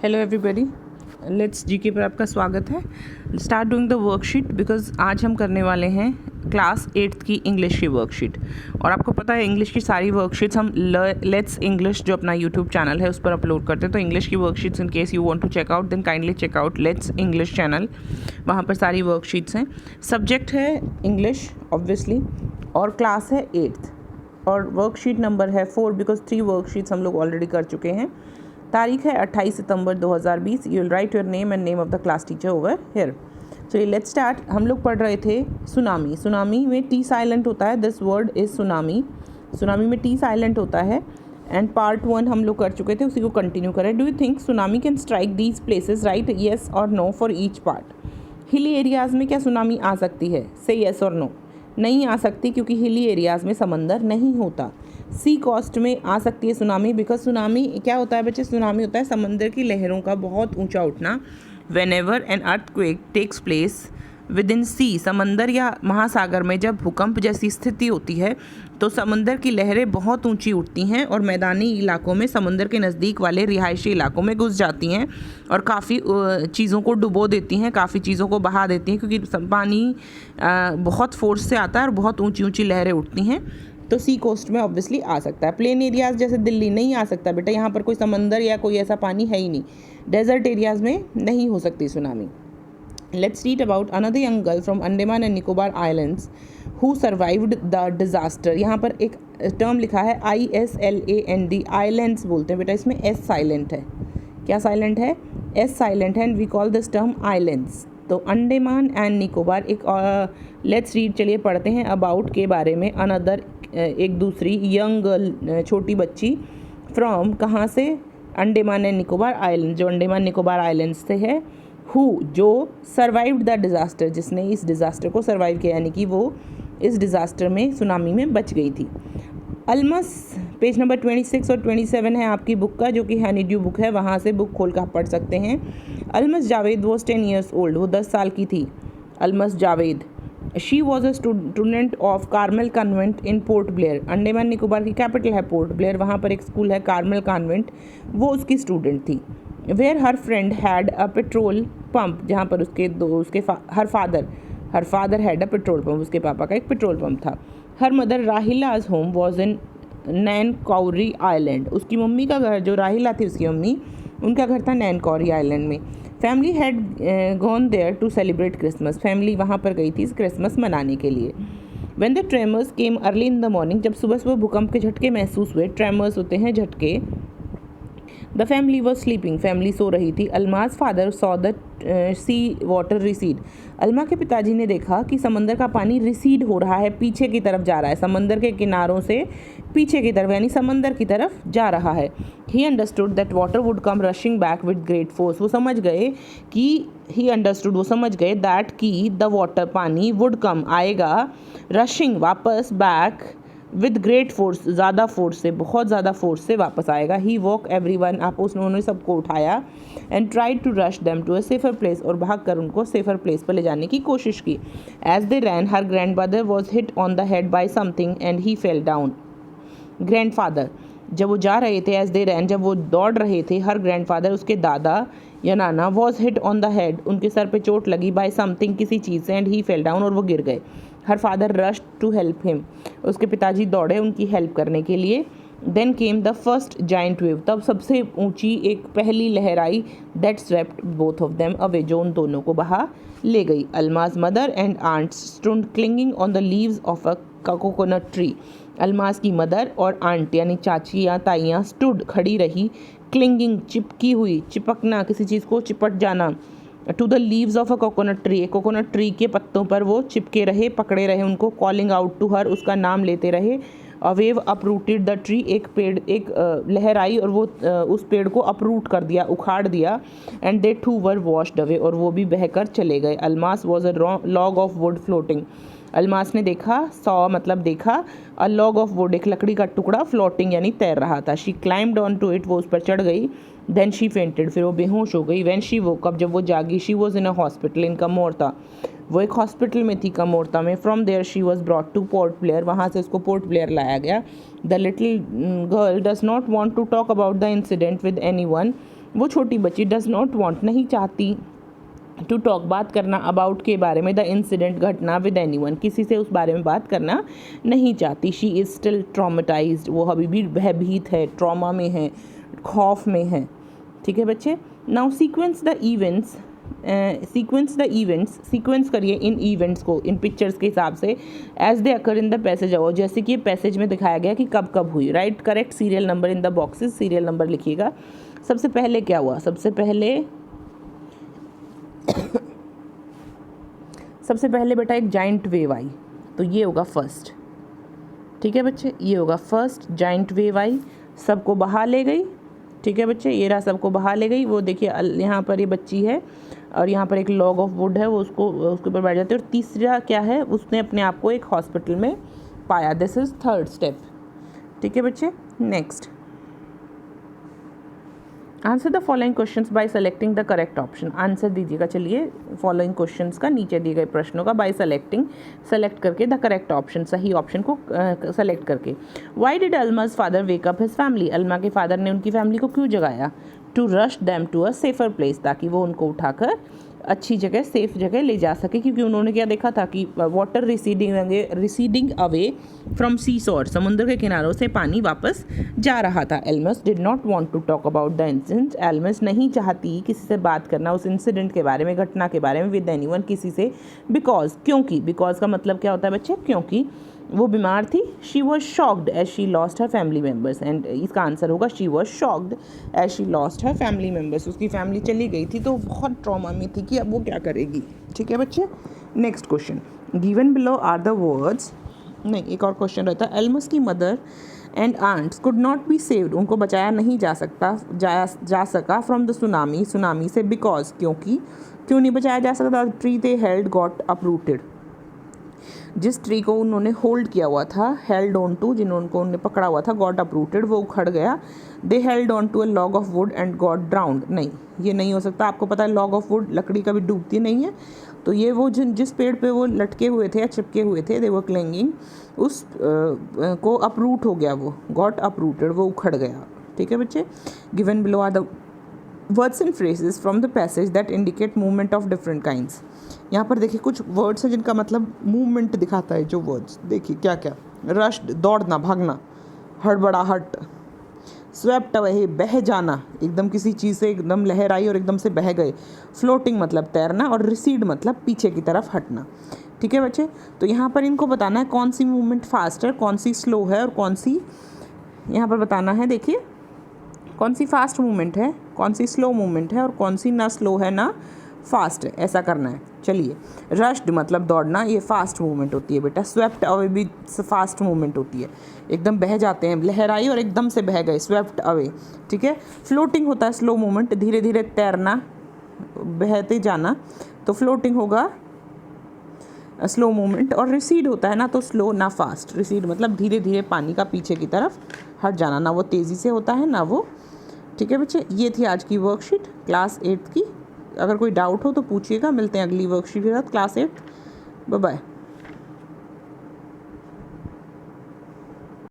Hello everybody, let's GK पर आपका स्वागत है। Start doing the worksheet because आज हम करने वाले हैं क्लास 8th की इंग्लिश की वर्कशीट। और आपको पता है इंग्लिश की सारी वर्कशीट्स हम लेट्स इंग्लिश जो अपना यूट्यूब चैनल है उस पर अपलोड करते हैं। तो इंग्लिश की worksheets in case you want to check out then kindly check out let's English channel, वहाँ पर सारी वर्कशीट्स हैं। सब्जेक्ट है इंग्लिश ऑब्वियसली और क्लास है 8th और वर्कशीट नंबर है 4 बिकॉज 3 वर्कशीट्स हम लोग ऑलरेडी कर चुके हैं। तारीख है 28 सितंबर 2020। You will write your name and name of the class teacher over here. चलिए लेट्स स्टार्ट। हम लोग पढ़ रहे थे सुनामी। सुनामी में टी साइलेंट होता है, this word is tsunami. Tsunami में टी साइलेंट होता है एंड पार्ट 1 हम लोग कर चुके थे, उसी को कंटिन्यू करें। Do you think tsunami can strike these places, write yes और no for each part. Hilly areas में क्या सुनामी आ सकती है, से येस और नो। नहीं आ सकती क्योंकि हिली एरियाज़ में समंदर नहीं होता। सी कोस्ट में आ सकती है सुनामी बिकॉज सुनामी क्या होता है बच्चे, सुनामी होता है समंदर की लहरों का बहुत ऊंचा उठना। Whenever an earthquake takes place within sea, समंदर या महासागर में जब भूकंप जैसी स्थिति होती है तो समंदर की लहरें बहुत ऊंची उठती हैं और मैदानी इलाकों में समुंदर के नज़दीक वाले रिहायशी इलाकों में घुस जाती हैं और काफ़ी चीज़ों को डुबो देती हैं, काफ़ी चीज़ों को बहा देती हैं क्योंकि पानी बहुत फोर्स से आता है और बहुत ऊंची ऊंची लहरें उठती हैं। तो सी कोस्ट में ऑब्वियसली आ सकता है। प्लेन एरियाज़ जैसे दिल्ली नहीं आ सकता बेटा, यहाँ पर कोई समंदर या कोई ऐसा पानी है ही नहीं। डेजर्ट एरियाज़ में नहीं हो सकती tsunami. Let's read about another young girl from Andaman and Nicobar Islands who survived the disaster। यहाँ पर एक टर्म लिखा है ISLAND, आइलैंड्स बोलते हैं बेटा, इसमें S साइलेंट है। क्या साइलेंट है? S साइलेंट है and we call this term islands. तो अंडमान एंड निकोबार एक लेट्स रीड, चलिए पढ़ते हैं अबाउट के बारे में। अनदर एक दूसरी यंग गर्ल, छोटी बच्ची, फ्रॉम कहाँ से? अंडमान एंड निकोबार आइलैंड, जो अंडमान निकोबार आइलैंड्स से है। हु, जो सर्वाइव्ड द डिज़ास्टर, जिसने इस डिज़ास्टर को सर्वाइव किया, यानी कि वो इस डिज़ास्टर में सुनामी में बच गई थी। अलमस पेज नंबर 26 और 27 है आपकी बुक का, जो कि हनी ड्यू बुक है, वहाँ से बुक खोल कर पढ़ सकते हैं। Almas Javed was 10 years old, वो 10 साल की थी Almas Javed. She was a student of Carmel convent in port Blair. Andaman Nicobar की कैपिटल है पोर्ट ब्लेयर, वहाँ पर एक स्कूल है कार्मल कन्वेंट, वो उसकी स्टूडेंट थी। Where her friend had a petrol pump, जहाँ पर her father had a petrol pump, उसके पापा का एक पेट्रोल पम्प था। हर मदर राहिलाज home was in Nancowry island, उसकी मम्मी का घर, जो राहिला थी उसकी मम्मी, उनका घर था नैन कौरी आइलैंड में। Family had gone there to celebrate Christmas, family वहाँ पर गई थी क्रिसमस मनाने के लिए। When the tremors came early in the morning, जब सुबह सुबह भूकंप के झटके महसूस हुए, ट्रेमर्स होते हैं झटके। The family was sleeping, family सो रही थी। Almas father saw the sea water recede, Alma के पिताजी ने देखा कि समंदर का पानी रिसीड हो रहा है, पीछे की तरफ जा रहा है, समंदर के किनारों से पीछे की तरफ यानी समंदर की तरफ जा रहा है। He understood that water would come rushing back with great force, वो समझ गए दैट कि द वाटर, पानी, वुड कम, आएगा, रशिंग, वापस, बैक विद ग्रेट फोर्स, ज़्यादा फोर्स से, बहुत ज़्यादा फोर्स से वापस आएगा। ही वॉक एवरीवन अप, उन्होंने सबको उठाया and tried to rush them to a safer place, और भाग कर उनको सेफर प्लेस पर ले जाने की कोशिश की। As they ran her grandmother was hit on the head by something and he fell down. Grandfather, जब वो जा रहे थे, एज दे रैन, जब वो दौड़ रहे थे, हर ग्रैंडफादर, उसके दादा या नाना, was hit on the head, उनके सर पे चोट लगी, बाय समथिंग, किसी चीज़ से, एंड ही फेल डाउन, और वो गिर गए। Her father rush to help him, उसके पिताजी दौड़े उनकी हेल्प करने के लिए। Then came the first giant wave, तब सबसे ऊंची एक पहली लहर आई, that swept both of them away, जो उन दोनों को बहा ले गई। Almas mother and aunt stood clinging on the leaves of a coconut tree, Almas की मदर और आंट यानी चाची या ताइयाँ स्टूड, खड़ी रही, क्लिंगिंग, चिपकी हुई, चिपकना, किसी चीज़ को चिपट जाना, to the leaves of a coconut tree, coconut tree के पत्तों पर वो चिपके रहे, पकड़े रहे उनको। कॉलिंग आउट टू हर, उसका नाम लेते रहे। A wave uprooted the tree, एक लहर आई और वो उस पेड़ को अपरूट कर दिया, उखाड़ दिया। And they too were washed away, और वो भी बहकर चले गए। Almas was a log of wood floating, Almas ने देखा, सॉ मतलब देखा, अ लॉग ऑफ वुड, एक लकड़ी का टुकड़ा, फ्लोटिंग यानी तैर रहा था। She climbed on to it, वो उस पर चढ़ गई। देन शी फेंटेड, फिर वो बेहोश हो गई। व्हेन शी वोक अप, जब वो जागी, she was in a hospital in Kamorta, वो एक हॉस्पिटल में थी कमोरता में। From there she was brought to Port Blair, वहाँ से उसको पोर्ट ब्लेयर लाया गया। The little girl does not want to talk about the incident with any one, वो छोटी बच्ची डज नॉट वांट, नहीं चाहती, टू टॉक, बात करना, अबाउट, के बारे में, द इंसिडेंट, घटना, विद एनीवन, किसी से उस बारे में बात करना नहीं चाहती। शी इज़ स्टिल ट्रॉमेटाइज्ड, वो अभी भी भयभीत है, ट्रॉमा में है, खौफ में है। ठीक है बच्चे। Now sequence the events, sequence करिए इन इवेंट्स को, इन पिक्चर्स के हिसाब से, as they occur in the passage, और जैसे कि पैसेज में दिखाया गया कि कब कब हुई। Right correct serial number in the boxes, serial number लिखिएगा। सबसे पहले क्या हुआ? सबसे पहले बेटा एक जाइंट वेव आई, तो ये होगा फर्स्ट। ठीक है बच्चे, ये होगा फर्स्ट। जाइंट वेव आई, सबको बहा ले गई। ठीक है बच्चे, ये रहा, सबको बहा ले गई। वो देखिए यहाँ पर ये बच्ची है और यहाँ पर एक लॉग ऑफ वुड है, वो उसके ऊपर बैठ जाते हैं। और तीसरा क्या है? उसने अपने आप को एक हॉस्पिटल में पाया। This is third step. ठीक है बच्चे। Next, answer the following questions bye selecting the correct option. Answer दीजिएगा चलिए फॉलोइंग क्वेश्चंस का, नीचे दिए गए प्रश्नों का, बाय सेलेक्टिंग, सेलेक्ट करके द करेक्ट ऑप्शन, सही ऑप्शन को सेलेक्ट करके। Why did Alma's father wake up his family? Alma के फादर ने उनकी फैमिली को क्यों जगाया? To rush them to a safer place, ताकि वो उनको उठाकर अच्छी जगह, सेफ जगह ले जा सके, क्योंकि उन्होंने क्या देखा था कि वाटर रिसीडिंग अवे फ्रॉम सी शोर, समुद्र के किनारों से पानी वापस जा रहा था। Almas did not want to talk about the incident, Almas नहीं चाहती किसी से बात करना उस इंसिडेंट के बारे में, घटना के बारे में, विद एनीवन, किसी से, बिकॉज, क्योंकि, बिकॉज का मतलब क्या होता है बच्चे? क्योंकि वो बीमार थी। She was shocked as she lost her family members, and इसका आंसर होगा she was shocked as she lost her family members. उसकी फैमिली चली गई थी तो बहुत ट्रॉमा में थी कि अब वो क्या करेगी। ठीक है बच्चे। Next question, given below are the words, नहीं एक और क्वेश्चन रहता है। एल्मस की mother and aunts could not be saved, उनको बचाया नहीं जा सका फ्रॉम द सुनामी, सुनामी से, बिकॉज, क्योंकि, क्यों नहीं बचाया जा सकता? Tree they held got uprooted, जिस ट्री को उन्होंने होल्ड किया हुआ था, हेल्ड ऑन टू, जिन्होंने उन्हें पकड़ा हुआ था, गॉट अपरूटेड, वो उखड़ गया। They held on to a log of wood and got drowned, नहीं ये नहीं हो सकता। आपको पता है लॉग ऑफ वुड, लकड़ी कभी डूबती नहीं है, तो ये वो जिस पेड़ पे वो लटके हुए थे या चिपके हुए थे, दे वर क्लिंगिंग, उस को अपरूट हो गया, वो गॉट अपरूटेड, वो उखड़ गया। ठीक है बच्चे। Given below are the words and phrases from the passage that indicate movement of different kinds. यहाँ पर देखिए कुछ वर्ड्स हैं जिनका मतलब मूवमेंट दिखाता है। जो वर्ड्स देखिए क्या क्या, रश, दौड़ना, भागना, हड़बड़ाहट, स्वेप्ट अवे, बह जाना, एकदम किसी चीज़ से एकदम लहर आई और एकदम से बह गए। फ्लोटिंग मतलब तैरना, और रिसीड मतलब पीछे की तरफ हटना। ठीक है बच्चे। तो यहाँ पर इनको बताना है कौन सी मूवमेंट फास्ट है, कौन सी स्लो है, और कौन सी, यहाँ पर बताना है देखिए कौन सी फास्ट मूवमेंट है, कौन सी स्लो मूवमेंट है, और कौन सी ना स्लो है ना फास्ट है, ऐसा करना है। चलिए, रश्ड मतलब दौड़ना, ये फास्ट मूवमेंट होती है बेटा। स्वेप्ट अवे भी फास्ट मूवमेंट होती है, एकदम बह जाते हैं, लहर आई और एकदम से बह गए, स्वेप्ट अवे। ठीक है। फ्लोटिंग होता है स्लो मूवमेंट, धीरे धीरे तैरना, बहते जाना, तो फ्लोटिंग होगा स्लो मूवमेंट। और रिसीड होता है ना तो स्लो ना फास्ट, रिसीड मतलब धीरे धीरे पानी का पीछे की तरफ हट जाना, ना वो तेज़ी से होता है ना वो। ठीक है बच्चे, ये थी आज की वर्कशीट क्लास 8 की। अगर कोई डाउट हो तो पूछिएगा। मिलते हैं अगली वर्कशीट के साथ क्लास 8। Bye bye.